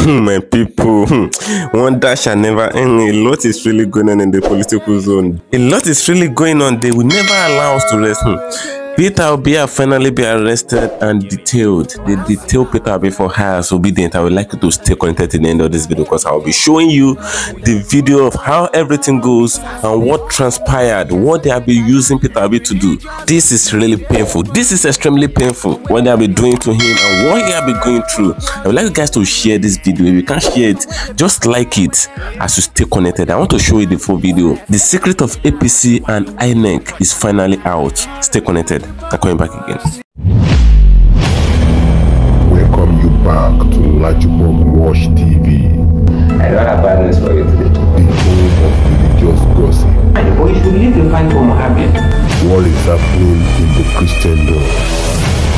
My people, one dash shall never end. A lot is really going on in the political zone. A lot is really going on. They will never allow us to rest. Peter Obi will finally be arrested and detailed. They detailed Peter Obi for hire as obedient. I would like you to stay connected to the end of this video because I will be showing you the video of how everything goes and what transpired, what they have been using Peter Obi to do. This is really painful. This is extremely painful. What they have been doing to him and what he have been going through. I would like you guys to share this video. If you can't share it, just like it as you stay connected. I want to show you the full video. The secret of APC and INEC is finally out. Stay connected. I'm coming back again. Welcome you back to LAJUPOG Watch TV. I don't have bad news for you today. The home of religious gossip. But you should leave the fight for Mohammed. What is happening in the Christendom?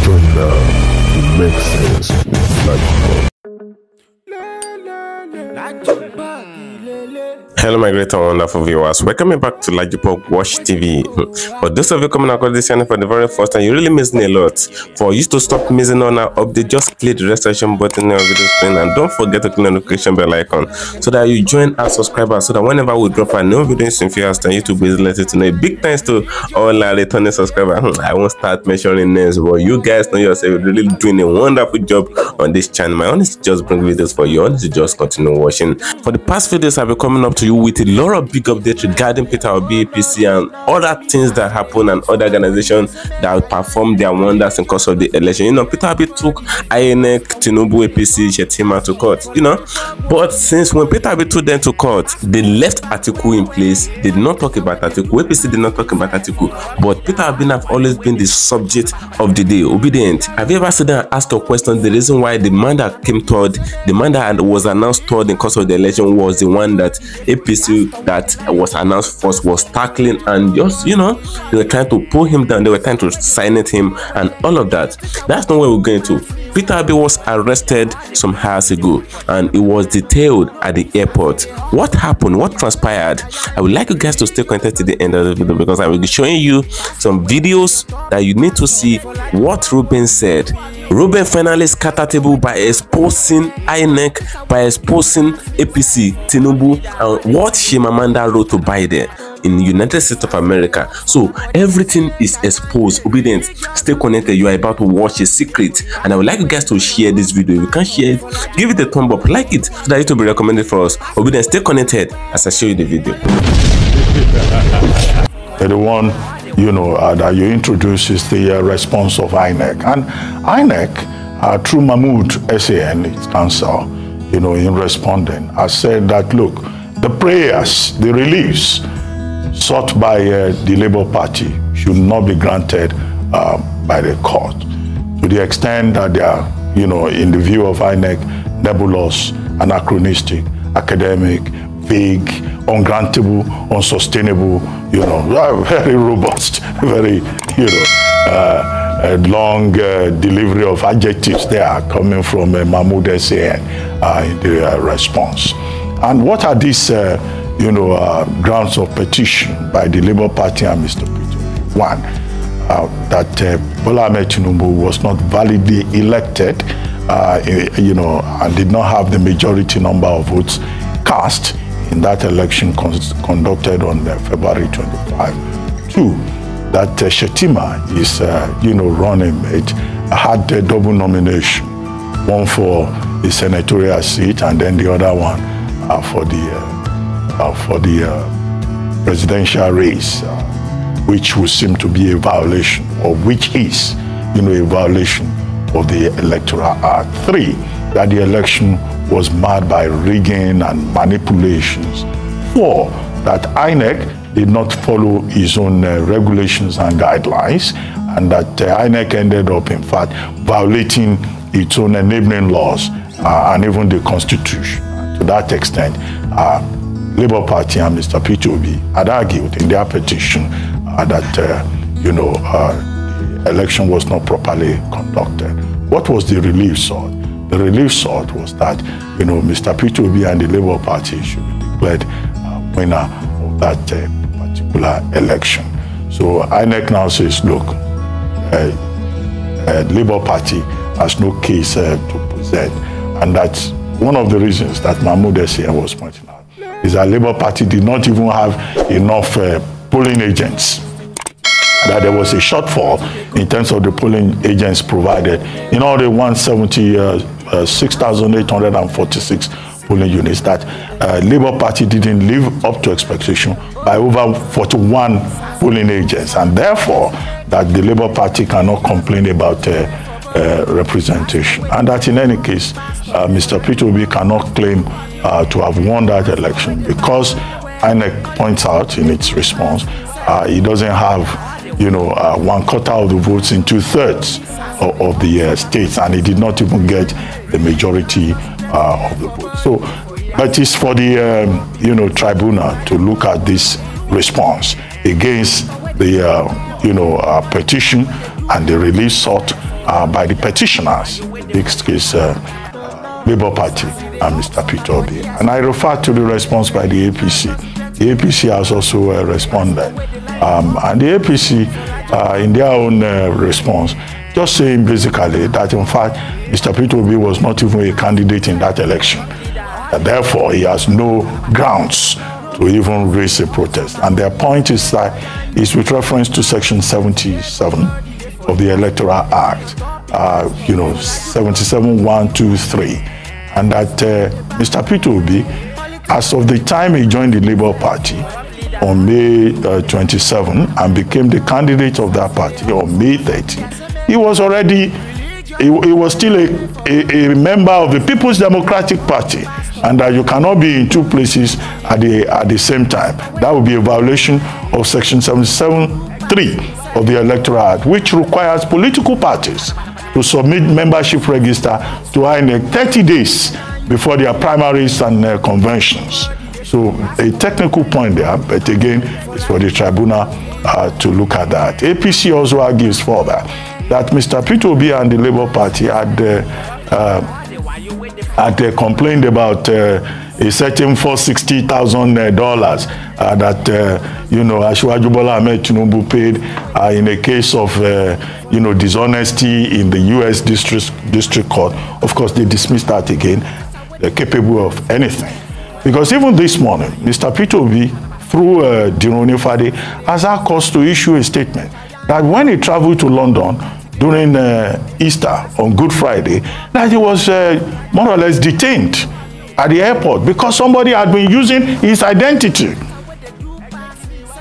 Join now to make sense with LAJUPOG. Hello my great and wonderful viewers, welcome back to LAJUPOG Watch TV. For those of you coming across this channel for the very first time, you really missing a lot. For you to stop missing on our update, just click the registration button on your video screen and don't forget to click the notification bell icon so that you join our subscribers, so that whenever we drop a new video in fast and YouTube will let you to know. Big thanks to all our returning subscribers. I won't start mentioning names, but you guys know yourself, you're really doing a wonderful job on this channel. My honest just bring videos for you, honestly just continue watching. For the past videos I've been coming up to you with a lot of big updates regarding Peter Obi, APC, and other things that happen and other organizations that perform their wonders in course of the election. You know, Peter Obi took INEC, Tinubu, APC, Shettima to court. You know, but since when Peter Obi took them to court, they left article in place. They did not talk about article. APC did not talk about article. But Peter Obi have always been the subject of the day. Obedient. Have you ever sat down and asked a question? The reason why the man that came third, the man that was announced third in course of the election was the one that APC that was announced first was tackling, and just, you know, they were trying to pull him down, they were trying to silence him and all of that. That's not where we're going to. Peter Obi was arrested some hours ago and he was detailed at the airport. What happened? What transpired? I would like you guys to stay connected to the end of the video because I will be showing you some videos that you need to see what Ruben said. Ruben finally scattered table by exposing INEC, by exposing APC, Tinubu, and what CHIMAMANDA wrote to Biden in the United States of America. So everything is exposed. Obedient, stay connected. You are about to watch a secret, and I would like you guys to share this video. If you can't share it, give it a thumb up, like it, so that it will be recommended for us. Obedient, stay connected as I show you the video. The one, you know, that you introduce is the response of INEC. And INEC, through Mahmoud SAN, its counsel, you know, in responding, has said that, look, the prayers, the reliefs sought by the Labour Party should not be granted by the court, to the extent that they are, you know, in the view of INEC, nebulous, anachronistic, academic, vague, ungrantable, unsustainable, you know, very robust, very, you know, long delivery of adjectives there coming from Mahmoud SAN in the response. And what are these, you know, grounds of petition by the Labour Party and Mr. Peter? One, that Bola Ahmed Tinubu was not validly elected, you know, and did not have the majority number of votes cast in that election conducted on February 25. Two, that Shettima is, you know, running mate, had a double nomination, one for the senatorial seat and then the other one for the presidential race, which would seem to be a violation, or which is, you know, a violation of the Electoral Act. Three, that the election was marred by rigging and manipulations. Four, that INEC did not follow its own regulations and guidelines, and that INEC ended up, in fact, violating its own enabling laws and even the Constitution. To that extent, Labour Party and Mr. Peter Obi had argued in their petition that, you know, the election was not properly conducted. What was the relief sought? The relief sought was that, you know, Mr. Peter Obi and the Labour Party should be declared winner of that particular election. So INEC now says, look, Labour Party has no case to present. And that's one of the reasons that Mahmoud SAN was pointing out, is that Labour Party did not even have enough polling agents, that there was a shortfall in terms of the polling agents provided in all the 176,846 polling units, that Labour Party didn't live up to expectation by over 41 polling agents, and therefore that the Labour Party cannot complain about representation, and that in any case Mr. Peter Obi cannot claim to have won that election, because INEC points out in its response he doesn't have 1/4 of the votes in 2/3 of the states, and he did not even get the majority of the votes. So, but it's for the tribunal to look at this response against the petition and the relief sought by the petitioners, in this case Labour Party and Mr. Peter Obi. And I refer to the response by the APC. The APC has also responded. And the APC, in their own response, just saying basically that in fact Mr. Peter Obi was not even a candidate in that election. And therefore, he has no grounds to even raise a protest. And their point is that it's with reference to Section 77 of the Electoral Act, 77(1)(2)(3), and that Mr. Peter Obi, as of the time he joined the Labour Party on May 27 and became the candidate of that party on May 30, he was still a member of the People's Democratic Party, and that you cannot be in two places at the same time. That would be a violation of Section 77(3) of the Electoral Act, which requires political parties to submit membership register to INEC 30 days before their primaries and conventions. So a technical point there, but again, it's for the tribunal to look at that. APC also argues further that Mr. Peter Obi and the Labour Party had complained about a certain $460,000 that Asiwaju Bola Ahmed Tinubu paid in a case of dishonesty in the U.S. District Court. Of course, they dismissed that again. They're capable of anything. Because even this morning, Mr. Peter Obi, through Dironi Fade, has asked us to issue a statement that when he traveled to London during Easter on Good Friday, that he was more or less detained at the airport because somebody had been using his identity.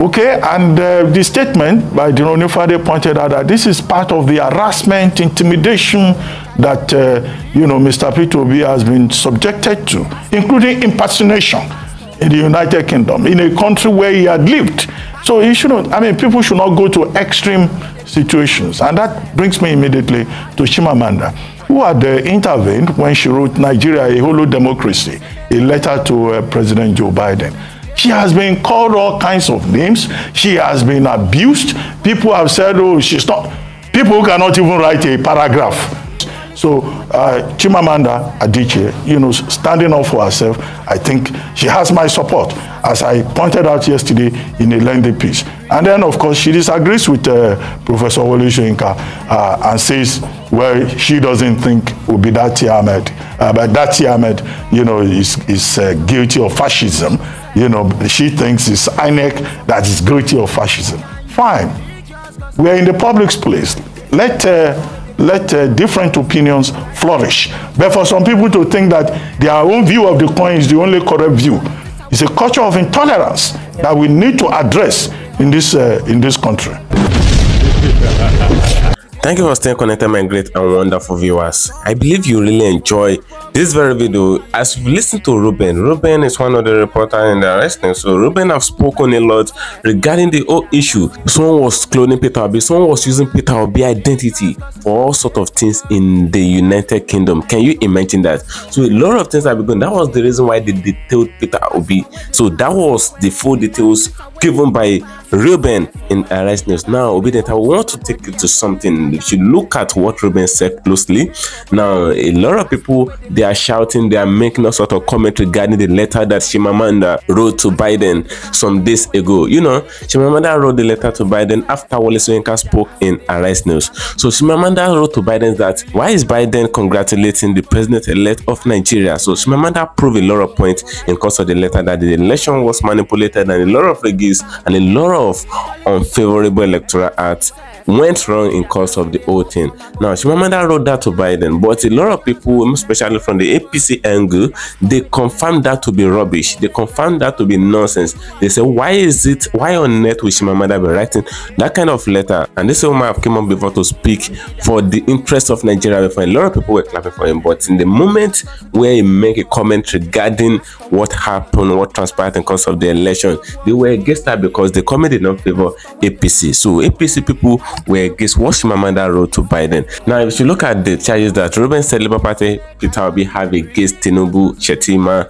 Okay, and the statement by Dironi Fade pointed out that this is part of the harassment, intimidation that Mr. Peter Obi has been subjected to, including impersonation in the United Kingdom, in a country where he had lived. So he shouldn't, people should not go to extreme situations. And that brings me immediately to Chimamanda, who had intervened when she wrote Nigeria, a Hollow Democracy, a letter to President Joe Biden. She has been called all kinds of names. She has been abused. People have said, oh, she's not. People who cannot even write a paragraph. So Chimamanda Adichie, standing up for herself, I think she has my support, as I pointed out yesterday in a lengthy piece. And then, of course, she disagrees with Professor Wole Soyinka and says, well, she doesn't think Obi Dati Ahmed, but Dati Ahmed, is guilty of fascism. She thinks it's INEC that is guilty of fascism. Fine. We're in the public's place. Let different opinions flourish. But for some people to think that their own view of the coin is the only correct view, it's a culture of intolerance that we need to address in this country. Thank you for staying connected, my great and wonderful viewers. I believe you really enjoy this very video. As you listen to Ruben is one of the reporters in the arresting. So Ruben have spoken a lot regarding the whole issue. Someone was cloning Peter Obi, someone was using Peter Obi identity for all sorts of things in the United Kingdom. Can you imagine that? So a lot of things have been going. That was the reason why they detailed Peter Obi. So that was the full details given by Ruben in Arise News. Now, Obedient, I want to take you to something. If you look at what Ruben said closely, now a lot of people, they are shouting, they are making a sort of comment regarding the letter that Chimamanda wrote to Biden some days ago. You know, Chimamanda wrote the letter to Biden after Wole Soyinka spoke in Arise News. So Chimamanda wrote to Biden that why is Biden congratulating the president-elect of Nigeria? So Chimamanda proved a lot of points in course of the letter that the election was manipulated and a lot of riggings and a lot of unfavorable electoral acts went wrong in course of the whole thing. Now, Chimamanda wrote that to Biden, but a lot of people, especially from the APC angle, they confirmed that to be rubbish. They confirmed that to be nonsense. They say, why on earth would Chimamanda be writing that kind of letter? And this woman have came up before to speak for the interest of Nigeria before. A lot of people were clapping for him, but in the moment where he make a comment regarding what happened, what transpired in course of the election, they were against that because the comment did not favor APC. So APC people were against what Chimamanda wrote to Biden. Now, if you look at the charges that Ruben said Labour Party Peter Obi have against Tinubu, Shettima,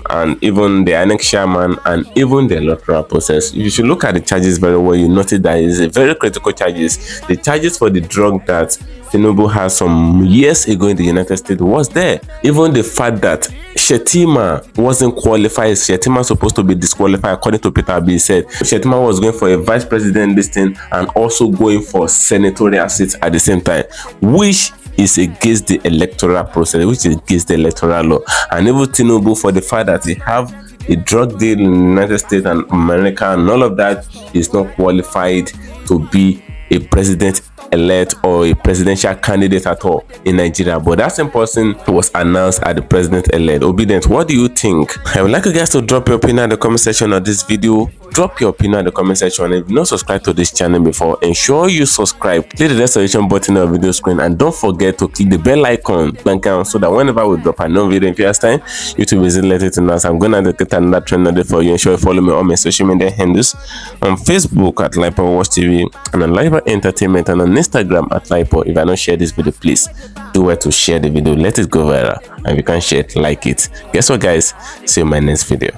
and even the INEC chairman and even the electoral process, if you should look at the charges very well, you notice that it's a very critical charges. The charges for the drug that Tinubu has some years ago in the United States was there. Even the fact that Shettima wasn't qualified, Shettima supposed to be disqualified according to Peter Obi said. Shettima was going for a vice president listing and also going for senatorial seats at the same time, which is against the electoral process, which is against the electoral law. And even Tinubu, for the fact that he have a drug deal in the United States and America and all of that, is not qualified to be a president-elect or a presidential candidate at all in Nigeria. But that same person was announced as the president-elect. Obedient, what do you think? I would like you guys to drop your opinion in the comment section of this video. Drop your opinion in the comment section. If you've not subscribed to this channel before, ensure you subscribe. Click the registration button on the video screen and don't forget to click the bell icon so that whenever we drop a new video in 2 years' time, YouTube is related to us. I'm going to get another trend for you. Ensure you follow me on my social media handles on Facebook at LAJUPOG and on LAJUPOG Entertainment and on Instagram at LAJUPOG. If I don't share this video, please do well to share the video. Let it go viral. And if you can share it, like it. Guess what, guys? See you in my next video.